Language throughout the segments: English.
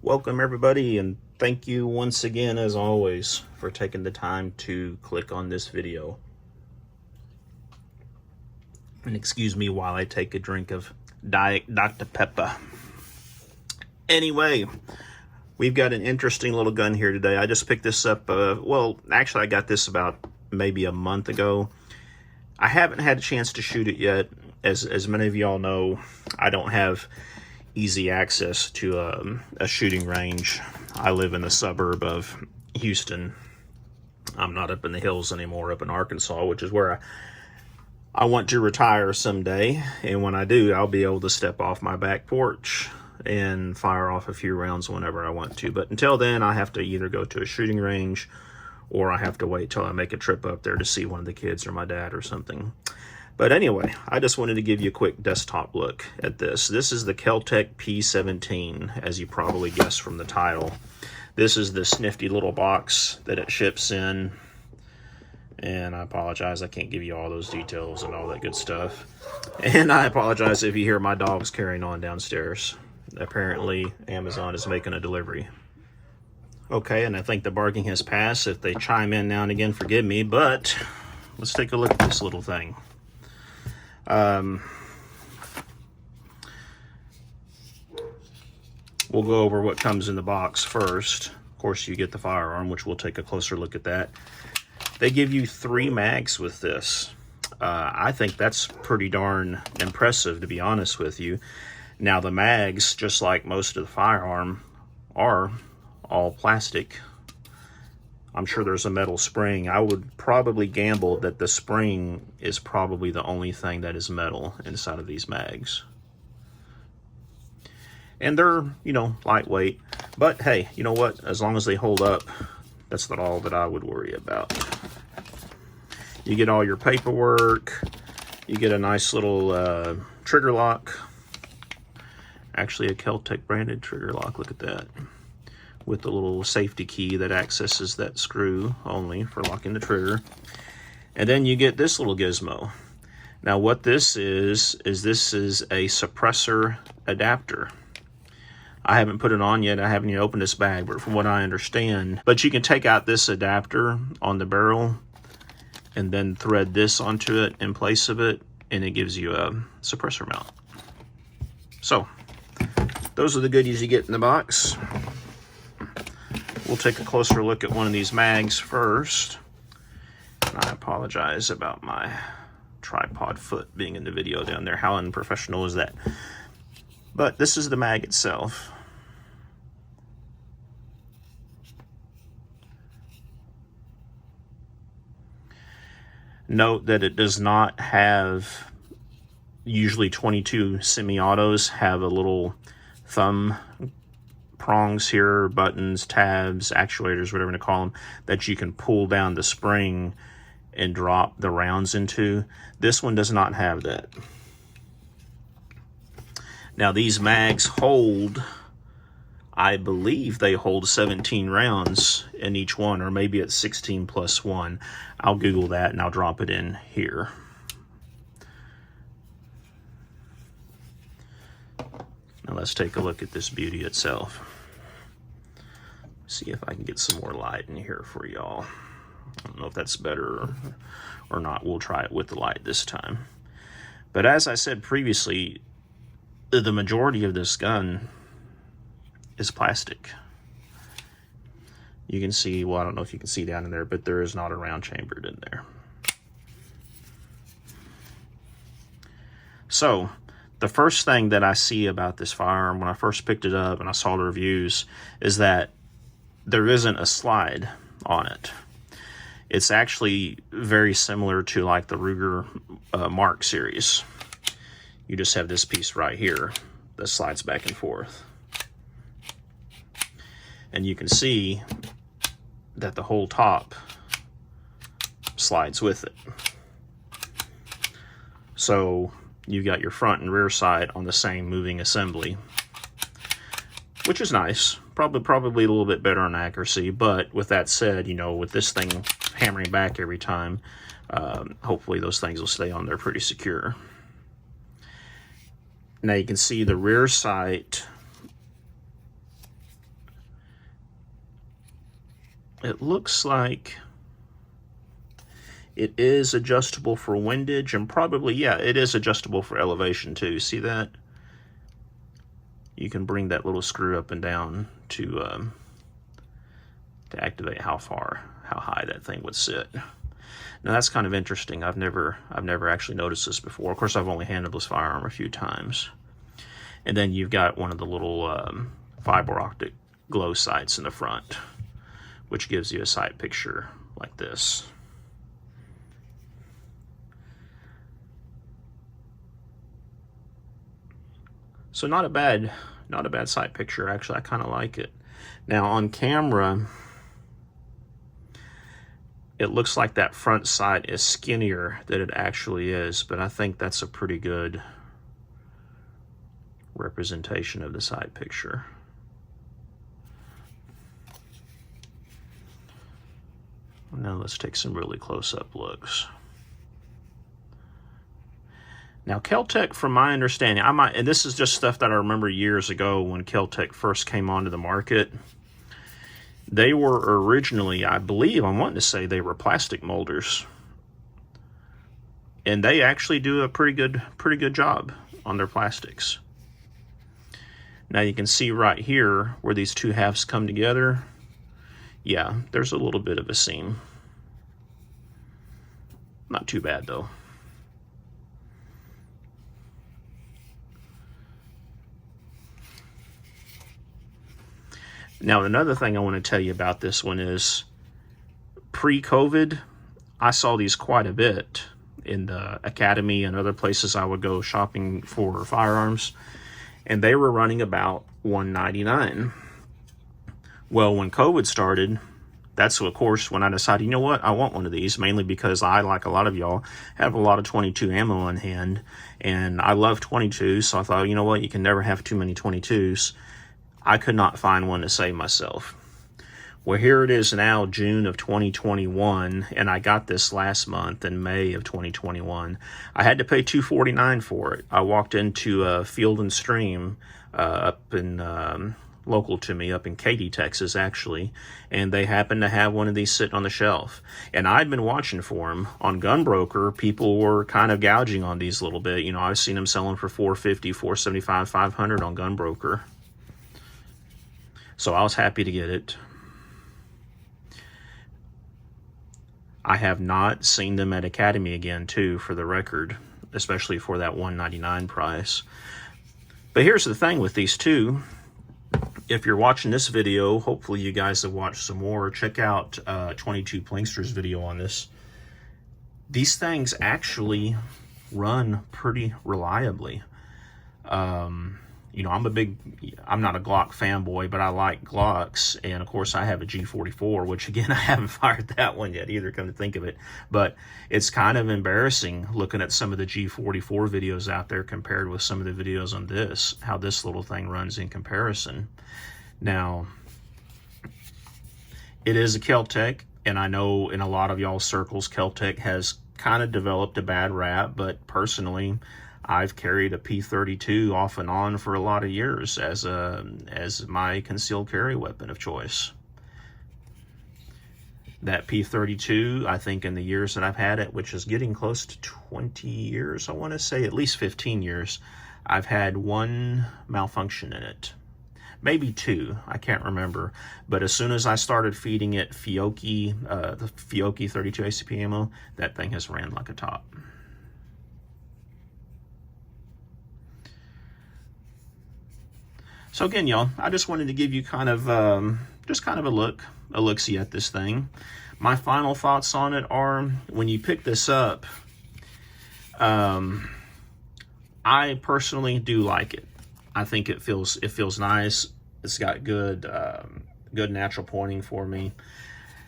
Welcome everybody, and thank you once again as always for taking the time to click on this video. And excuse me while I take a drink of Diet Dr. Pepper. Anyway, we've got an interesting little gun here today. I just picked this up, well, actually I got this about maybe a month ago. I haven't had a chance to shoot it yet. As many of y'all know, I don't have easy access to a shooting range. I live in the suburb of Houston. I'm not up in the hills anymore, up in Arkansas, which is where I want to retire someday. And when I do, I'll be able to step off my back porch and fire off a few rounds whenever I want to. But until then, I have to either go to a shooting range or I have to wait till I make a trip up there to see one of the kids or my dad or something. But anyway, I just wanted to give you a quick desktop look at this. This is the Kel-Tec P17, as you probably guessed from the title. This is the snifty little box that it ships in. And I apologize, I can't give you all those details and all that good stuff. And I apologize if you hear my dogs carrying on downstairs. Apparently, Amazon is making a delivery. Okay, and I think the barking has passed. If they chime in now and again, forgive me, but let's take a look at this little thing. We'll go over what comes in the box first. Of course, you get the firearm, which we'll take a closer look at that. They give you 3 mags with this. I think that's pretty darn impressive, to be honest with you. Now, the mags, just like most of the firearm, are all plastic. I'm sure there's a metal spring. I would probably gamble that the spring is probably the only thing that is metal inside of these mags. And they're, lightweight. But hey, you know what? As long as they hold up, that's not all that I would worry about. You get all your paperwork. You get a nice little trigger lock. Actually, a Kel-Tec branded trigger lock. Look at that. With the little safety key that accesses that screw only for locking the trigger. And then you get this little gizmo. Now what this is this is a suppressor adapter. I haven't put it on yet. I haven't even opened this bag, but from what I understand, but you can take out this adapter on the barrel and then thread this onto it in place of it, and it gives you a suppressor mount. So those are the goodies you get in the box. We'll take a closer look at one of these mags first. And I apologize about my tripod foot being in the video down there. How unprofessional is that? But this is the mag itself. Note that it does not have, usually 22 semi-autos have a little thumb prongs here, buttons, tabs, actuators, whatever you want to call them, that you can pull down the spring and drop the rounds into. This one does not have that. Now these mags hold, I believe they hold 17 rounds in each one, or maybe it's 16 plus 1. I'll Google that and I'll drop it in here. Now let's take a look at this beauty itself. See if I can get some more light in here for y'all. I don't know if that's better or not. We'll try it with the light this time. But as I said previously, the majority of this gun is plastic. You can see, well, I don't know if you can see down in there, but there is not a round chambered in there. So the first thing that I see about this firearm when I first picked it up and I saw the reviews is that there isn't a slide on it. It's actually very similar to like the Ruger Mark series. You just have this piece right here that slides back and forth. And you can see that the whole top slides with it. So you've got your front and rear side on the same moving assembly, which is nice. Probably a little bit better on accuracy, but with that said, with this thing hammering back every time, hopefully those things will stay on there pretty secure. Now you can see the rear sight it looks like it is adjustable for windage, and probably, yeah, it is adjustable for elevation too. See that? You can bring that little screw up and down to activate how high that thing would sit. Now that's kind of interesting. I've never actually noticed this before. Of course, I've only handled this firearm a few times. And then you've got one of the little fiber optic glow sights in the front, which gives you a sight picture like this. So not a bad sight picture, actually. I kind of like it. Now on camera, it looks like that front sight is skinnier than it actually is, but I think that's a pretty good representation of the sight picture. Now let's take some really close-up looks. Now Kel-Tec, from my understanding, and this is just stuff that I remember years ago when Kel-Tec first came onto the market. They were originally, I believe, I'm wanting to say they were plastic molders. And they actually do a pretty good job on their plastics. Now you can see right here where these two halves come together. Yeah, there's a little bit of a seam. Not too bad though. Now, another thing I want to tell you about this one is pre-COVID, I saw these quite a bit in the academy and other places I would go shopping for firearms, and they were running about $199. Well, when COVID started, that's, of course, when I decided, you know what, I want one of these, mainly because I, like a lot of y'all, have a lot of 22 ammo on hand, and I love 22s, so I thought, you know what, you can never have too many 22s. I could not find one to save myself. Well, here it is now, June of 2021, and I got this last month in May of 2021. I had to pay $249 for it. I walked into Field and Stream up in local to me, up in Katy, Texas, actually, and they happened to have one of these sitting on the shelf. And I'd been watching for them on Gunbroker. People were kind of gouging on these a little bit. You know, I've seen them selling for $450, $475, $500 on Gunbroker. So I was happy to get it. I have not seen them at Academy again, too, for the record, especially for that $199 price. But here's the thing with these two. If you're watching this video, hopefully you guys have watched some more. Check out 22 Plinkster's video on this. These things actually run pretty reliably. You know, I'm not a Glock fanboy, but I like Glocks. And of course I have a G44, which again, I haven't fired that one yet either, come to think of it. But it's kind of embarrassing looking at some of the G44 videos out there compared with some of the videos on this, how this little thing runs in comparison. Now, it is a Kel-Tec, and I know in a lot of y'all circles, Kel-Tec has kind of developed a bad rap, but personally, I've carried a P32 off and on for a lot of years as my concealed carry weapon of choice. That P32, I think in the years that I've had it, which is getting close to 20 years, I want to say at least 15 years, I've had one malfunction in it. Maybe two, I can't remember. But as soon as I started feeding it Fiocchi, the Fiocchi 32 ACP ammo, that thing has ran like a top. So again, y'all, I just wanted to give you kind of a look-see at this thing. My final thoughts on it are, when you pick this up, I personally do like it. I think it feels nice. It's got good natural pointing for me.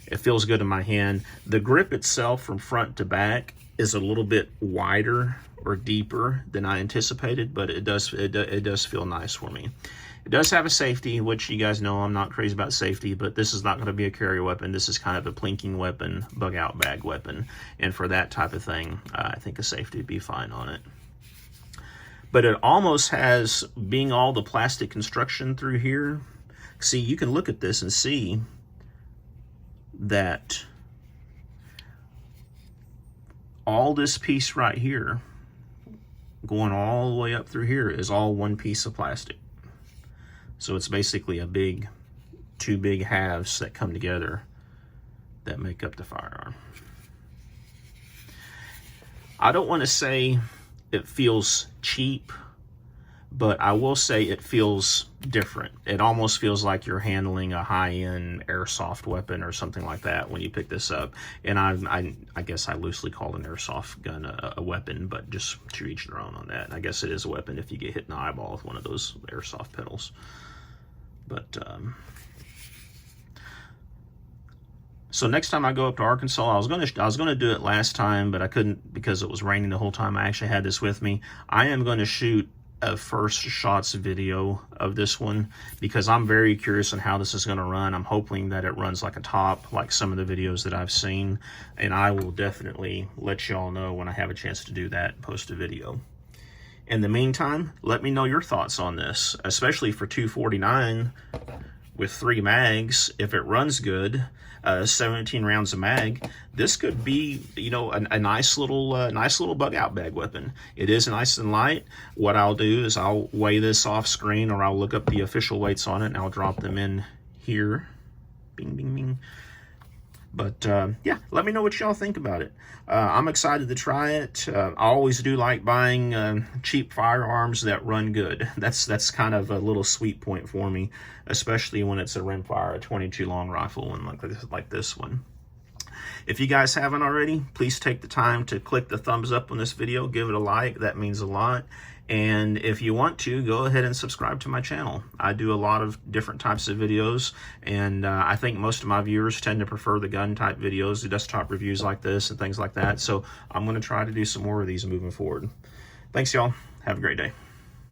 It feels good in my hand. The grip itself from front to back is a little bit wider or deeper than I anticipated, but it does feel nice for me. It does have a safety, which you guys know I'm not crazy about safety, but this is not going to be a carry weapon. This is kind of a plinking weapon, bug out bag weapon. And for that type of thing, I think a safety would be fine on it. But it almost has, being all the plastic construction through here, see, you can look at this and see that all this piece right here, going all the way up through here, is all one piece of plastic. So it's basically a big, two big halves that come together that make up the firearm. I don't want to say it feels cheap, but I will say it feels different. It almost feels like you're handling a high-end airsoft weapon or something like that when you pick this up. And I guess I loosely call an airsoft gun a weapon, but just to each their own on that. I guess it is a weapon if you get hit in the eyeball with one of those airsoft pedals. But so next time I go up to Arkansas, I was gonna do it last time, but I couldn't because it was raining the whole time. I actually had this with me. I am going to shoot a first shots video of this one because I'm very curious on how this is going to run. I'm hoping that it runs like a top, like some of the videos that I've seen, and I will definitely let y'all know when I have a chance to do that and post a video. In the meantime, let me know your thoughts on this, especially for $249 with 3 mags. If it runs good, 17 rounds a mag, this could be, you know, a nice little bug out bag weapon. It is nice and light. What I'll do is I'll weigh this off screen, or I'll look up the official weights on it and I'll drop them in here. Bing, bing, bing. But yeah, let me know what y'all think about it. I'm excited to try it. I always do like buying cheap firearms that run good. That's kind of a little sweet point for me, especially when it's a rimfire, a 22 long rifle one like this one. If you guys haven't already, please take the time to click the thumbs up on this video. Give it a like. That means a lot. And if you want to, go ahead and subscribe to my channel. I do a lot of different types of videos, and I think most of my viewers tend to prefer the gun type videos, the desktop reviews like this and things like that. So I'm going to try to do some more of these moving forward. Thanks, y'all. Have a great day.